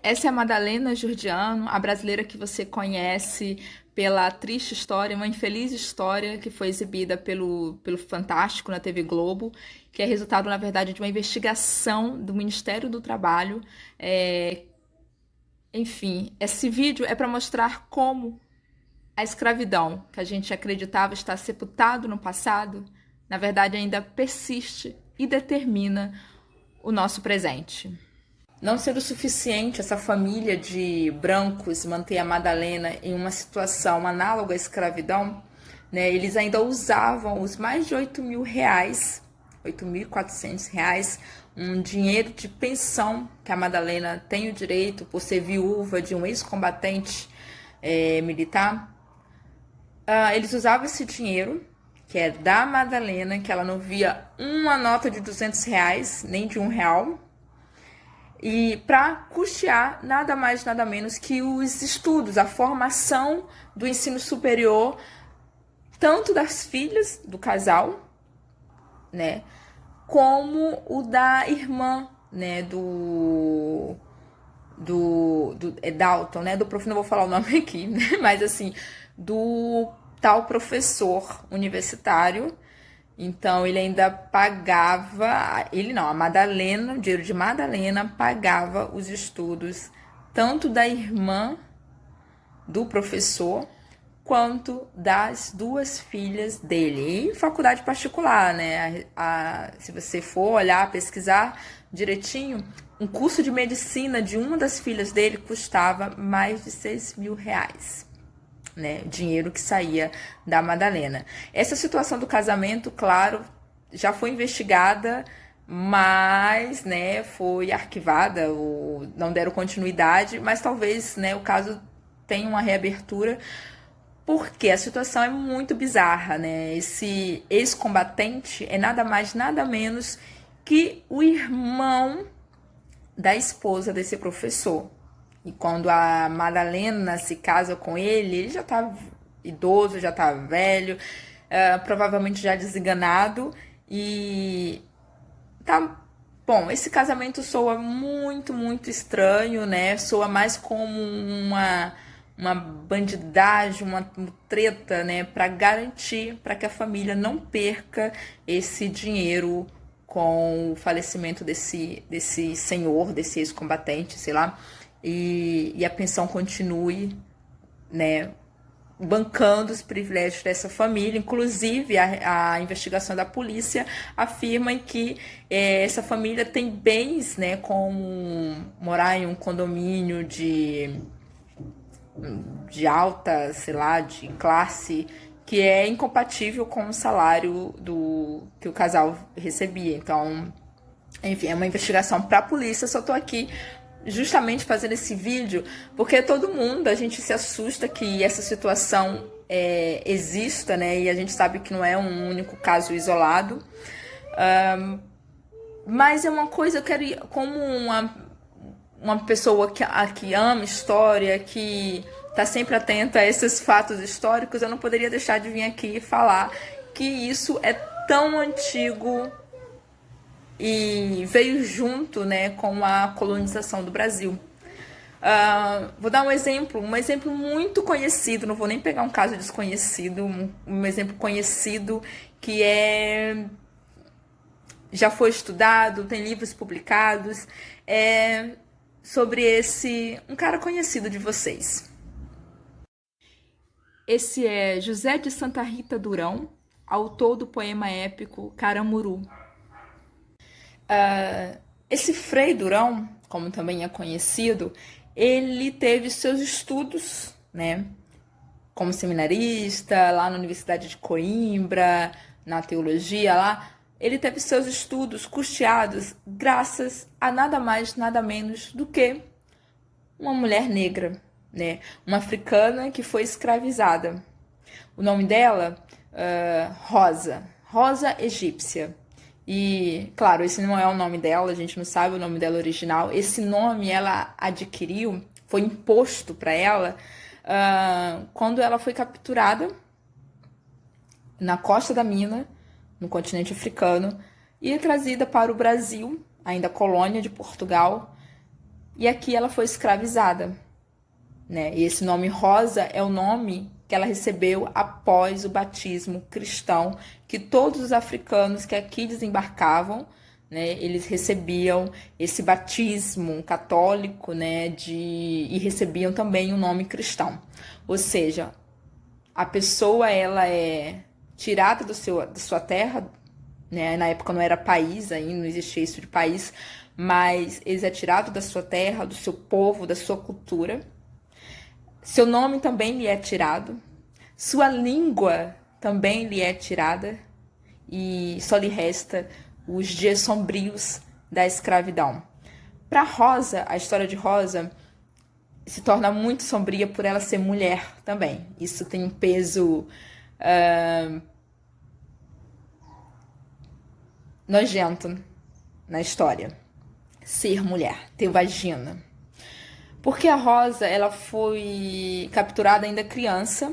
Essa é a Madalena Giordano, a brasileira que você conhece pela triste história, uma infeliz história que foi exibida pelo Fantástico na TV Globo, que é resultado, na verdade, de uma investigação do Ministério do Trabalho. É, Enfim, esse vídeo é para mostrar como a escravidão, que a gente acreditava estar sepultado no passado, na verdade ainda persiste e determina o nosso presente. Não sendo suficiente essa família de brancos manter a Madalena em uma situação análoga à escravidão, né, eles ainda usavam os mais de R$ 8.000, R$ 8.400, um dinheiro de pensão que a Madalena tem o direito por ser viúva de um ex-combatente militar. Eles usavam esse dinheiro, que é da Madalena, que ela não via uma nota de R$ 200, nem de R$ 1, e para custear nada mais nada menos que os estudos, a formação do ensino superior, tanto das filhas do casal, né, como o da irmã, né, do Dalton, né, do prof, não vou falar o nome aqui, né, mas assim, do tal professor universitário. Então ele ainda pagava, ele não, a Madalena, o dinheiro de Madalena pagava os estudos tanto da irmã do professor quanto das duas filhas dele. E faculdade particular, né? Se você for olhar, pesquisar direitinho, um curso de medicina de uma das filhas dele custava mais de R$ 6.000. Né, dinheiro que saía da Madalena. Essa situação do casamento, claro, já foi investigada, mas, né, foi arquivada, ou não deram continuidade, mas talvez, né, o caso tenha uma reabertura, porque a situação é muito bizarra, né? Esse ex-combatente é nada mais, nada menos que o irmão da esposa desse professor. E quando a Madalena se casa com ele já tá idoso, já tá velho, provavelmente já desenganado. E tá bom, esse casamento soa muito, muito estranho, né? Soa mais como uma bandidagem, uma treta, né? Para garantir para que a família não perca esse dinheiro com o falecimento desse senhor, desse ex-combatente, sei lá, e a pensão continue, né, bancando os privilégios dessa família. Inclusive, a investigação da polícia afirma que essa família tem bens, né, como morar em um condomínio de alta, sei lá, de classe, que é incompatível com o salário que o casal recebia. Então, enfim, é uma investigação para a polícia. Só tô aqui justamente fazendo esse vídeo porque todo mundo, a gente se assusta que essa situação exista, né? E a gente sabe que não é um único caso isolado. Mas é uma coisa, eu quero ir como uma pessoa que ama história, que está sempre atenta a esses fatos históricos, eu não poderia deixar de vir aqui e falar que isso é tão antigo e veio junto, né, com a colonização do Brasil. Vou dar um exemplo muito conhecido, não vou nem pegar um caso desconhecido, um exemplo conhecido que já foi estudado, tem livros publicados, sobre um cara conhecido de vocês. Esse é José de Santa Rita Durão, autor do poema épico Caramuru. Esse Frei Durão, como também é conhecido, ele teve seus estudos, né, como seminarista, lá na Universidade de Coimbra, na teologia lá. Ele teve seus estudos custeados graças a nada mais, nada menos do que uma mulher negra, né, uma africana que foi escravizada. O nome dela, Rosa Egípcia. E, claro, esse não é o nome dela, a gente não sabe o nome dela original. Esse nome ela adquiriu, foi imposto para ela quando ela foi capturada na costa da mina, no continente africano, e trazida para o Brasil, ainda colônia de Portugal. e aqui ela foi escravizada, né? E esse nome Rosa é o nome que ela recebeu após o batismo cristão, que todos os africanos que aqui desembarcavam, né, eles recebiam esse batismo católico, né, e recebiam também o nome cristão. Ou seja, a pessoa ela é tirada da sua terra, né? Na época não era país ainda, não existia isso de país, mas eles é tirado da sua terra, do seu povo, da sua cultura. Seu nome também lhe é tirado, sua língua também lhe é tirada e só lhe resta os dias sombrios da escravidão. Para Rosa, a história de Rosa se torna muito sombria por ela ser mulher também. Isso tem um peso nojento na história. Ser mulher, ter vagina. Porque a Rosa, ela foi capturada ainda criança.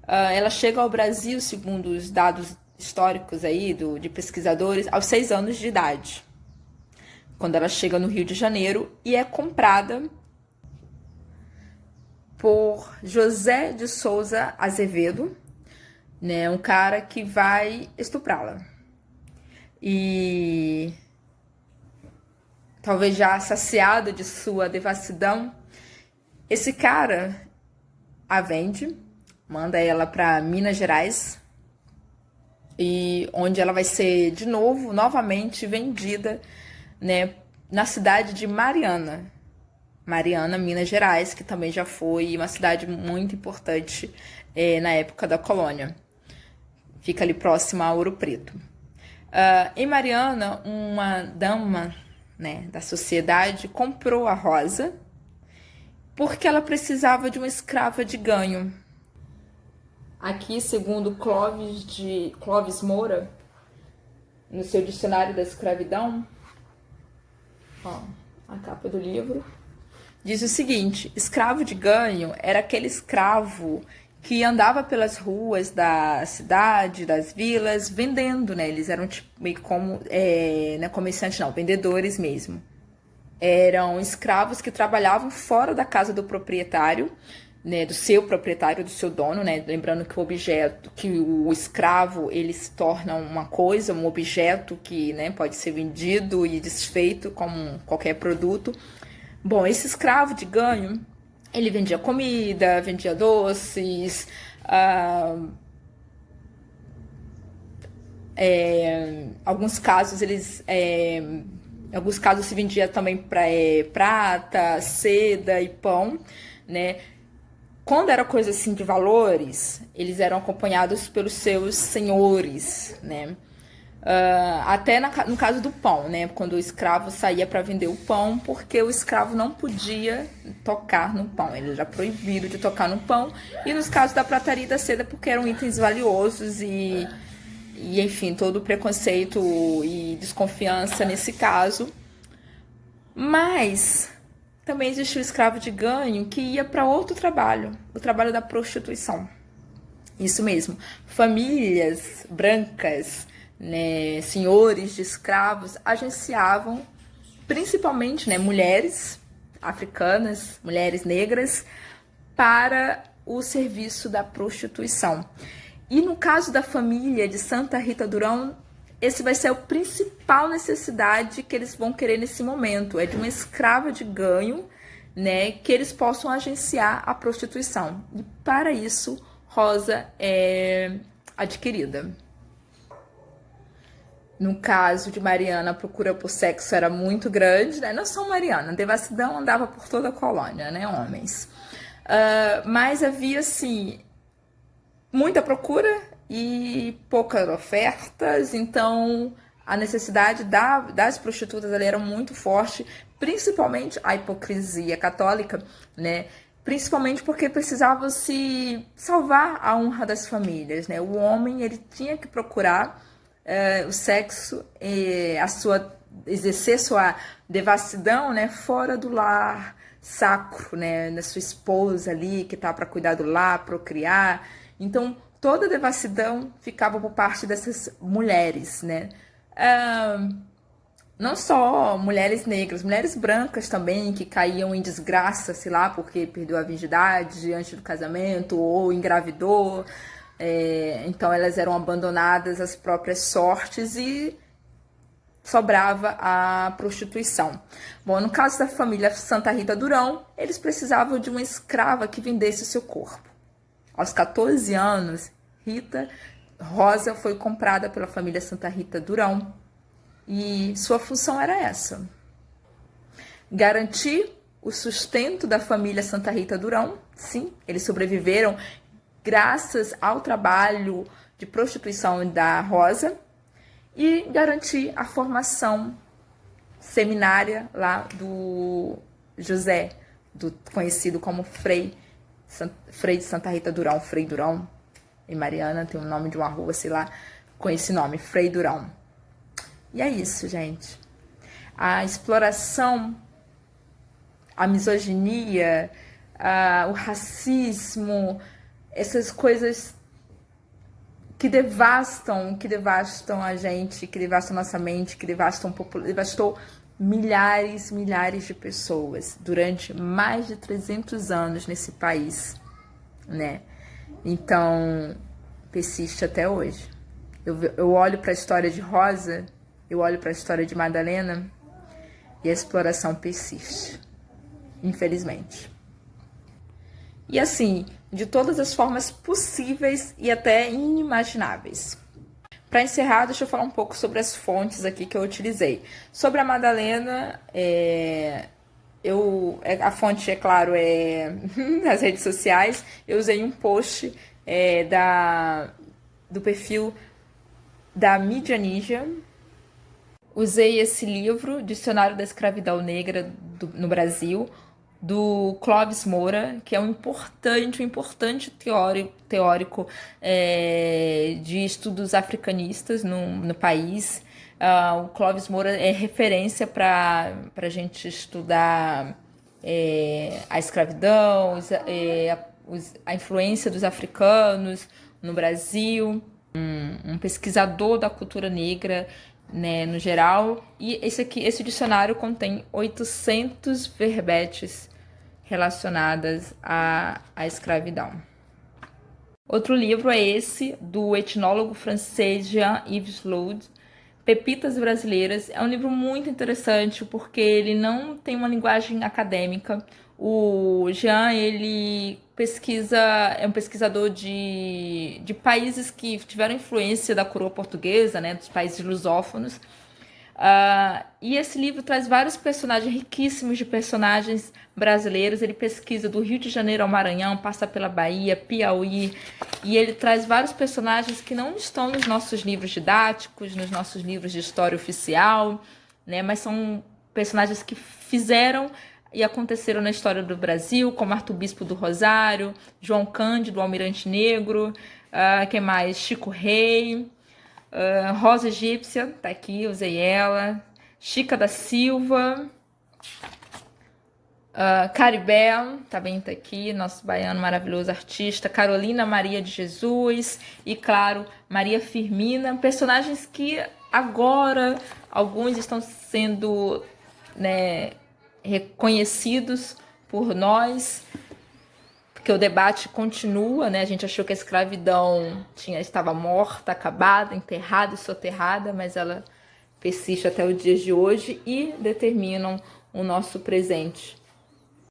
Ela chega ao Brasil, segundo os dados históricos aí de pesquisadores, aos 6 anos de idade. Quando ela chega no Rio de Janeiro e é comprada por José de Souza Azevedo, né, um cara que vai estuprá-la. E talvez já saciado de sua devassidão, esse cara a vende, manda ela para Minas Gerais, e onde ela vai ser de novo, novamente vendida, né, na cidade de Mariana, Minas Gerais, que também já foi uma cidade muito importante na época da colônia. Fica ali próxima a Ouro Preto. Em Mariana, uma dama, né, da sociedade comprou a Rosa porque ela precisava de uma escrava de ganho. Aqui, segundo Clovis Moura, no seu Dicionário da Escravidão, ó, a capa do livro, diz o seguinte: escravo de ganho era aquele escravo que andava pelas ruas da cidade, das vilas, vendendo, né? Eles eram tipo, meio como, não é comerciante não, vendedores mesmo. Eram escravos que trabalhavam fora da casa do proprietário, né, do seu proprietário, do seu dono, né? Lembrando que o escravo, ele se torna uma coisa, um objeto que, né, pode ser vendido e desfeito como qualquer produto. Bom, esse escravo de ganho, ele vendia comida, vendia doces, alguns casos se vendia também prata, seda e pão, né? Quando era coisa assim de valores, eles eram acompanhados pelos seus senhores, né? Até no caso do pão, né? Quando o escravo saía para vender o pão, porque o escravo não podia tocar no pão, ele era proibido de tocar no pão. E nos casos da prataria e da seda, porque eram itens valiosos e enfim, todo o preconceito e desconfiança nesse caso. Mas também existiu o escravo de ganho que ia para outro trabalho, o trabalho da prostituição. Isso mesmo, famílias brancas, né, senhores de escravos agenciavam principalmente, né, mulheres africanas, mulheres negras, para o serviço da prostituição. E no caso da família de Santa Rita Durão, esse vai ser a principal necessidade que eles vão querer nesse momento, é de uma escrava de ganho, né, que eles possam agenciar a prostituição. E para isso, Rosa é adquirida. No caso de Mariana, a procura por sexo era muito grande, né? Não só Mariana, a devassidão andava por toda a colônia, né? Homens. Mas havia, assim, muita procura e poucas ofertas, então a necessidade das prostitutas ali era muito forte, principalmente a hipocrisia católica, né? Principalmente porque precisava se salvar a honra das famílias, né? O homem, ele tinha que procurar o sexo, exercer sua devassidão, né, fora do lar sacro, né, da sua esposa ali, que tá para cuidar do lar, procriar. Então, toda a devassidão ficava por parte dessas mulheres, né. não só mulheres negras, mulheres brancas também, que caíam em desgraça, sei lá, porque perdeu a virgindade antes do casamento ou engravidou. Então elas eram abandonadas às próprias sortes e sobrava a prostituição. Bom, no caso da família Santa Rita Durão, eles precisavam de uma escrava que vendesse o seu corpo. Aos 14 anos, Rosa foi comprada pela família Santa Rita Durão e sua função era essa: garantir o sustento da família Santa Rita Durão. Sim, eles sobreviveram graças ao trabalho de prostituição da Rosa, e garantir a formação seminária lá do José, conhecido como Frei de Santa Rita Durão, Frei Durão. Em Mariana tem o nome de uma rua, sei lá, com esse nome, Frei Durão. E é isso, gente. A exploração, a misoginia, o racismo, essas coisas que devastam a gente, que devastam nossa mente, que devastou milhares de pessoas durante mais de 300 anos nesse país, né? Então, persiste até hoje. Eu olho para a história de Rosa, eu olho para a história de Madalena e a exploração persiste, infelizmente. E assim, de todas as formas possíveis e até inimagináveis. Para encerrar, deixa eu falar um pouco sobre as fontes aqui que eu utilizei. Sobre a Madalena, a fonte, é claro, é nas redes sociais. Eu usei um post do perfil da Mídia Ninja. Usei esse livro, Dicionário da Escravidão Negra no Brasil, do Clóvis Moura, que é um importante teórico de estudos africanistas no país. O Clóvis Moura é referência para a gente estudar a escravidão, a influência dos africanos no Brasil, um pesquisador da cultura negra, né, no geral. E esse dicionário contém 800 verbetes relacionadas à escravidão. Outro livro é esse, do etnólogo francês Jean-Yves Loud, Pepitas Brasileiras. É um livro muito interessante porque ele não tem uma linguagem acadêmica. O Jean, ele é um pesquisador de países que tiveram influência da coroa portuguesa, né, dos países lusófonos. E esse livro traz vários personagens riquíssimos de personagens brasileiros. Ele pesquisa do Rio de Janeiro ao Maranhão, passa pela Bahia, Piauí, e ele traz vários personagens que não estão nos nossos livros didáticos, nos nossos livros de história oficial, né, mas são personagens que fizeram e aconteceram na história do Brasil, como Arthur Bispo do Rosário, João Cândido, Almirante Negro, quem mais? Chico Rei, Rosa Egípcia, tá aqui, usei ela, Chica da Silva, Caribé, também tá aqui, nosso baiano maravilhoso artista, Carolina Maria de Jesus e, claro, Maria Firmina, personagens que agora alguns estão sendo, né, reconhecidos por nós, porque o debate continua, né? A gente achou que a escravidão estava morta, acabada, enterrada e soterrada, mas ela persiste até os dias de hoje e determinam o nosso presente.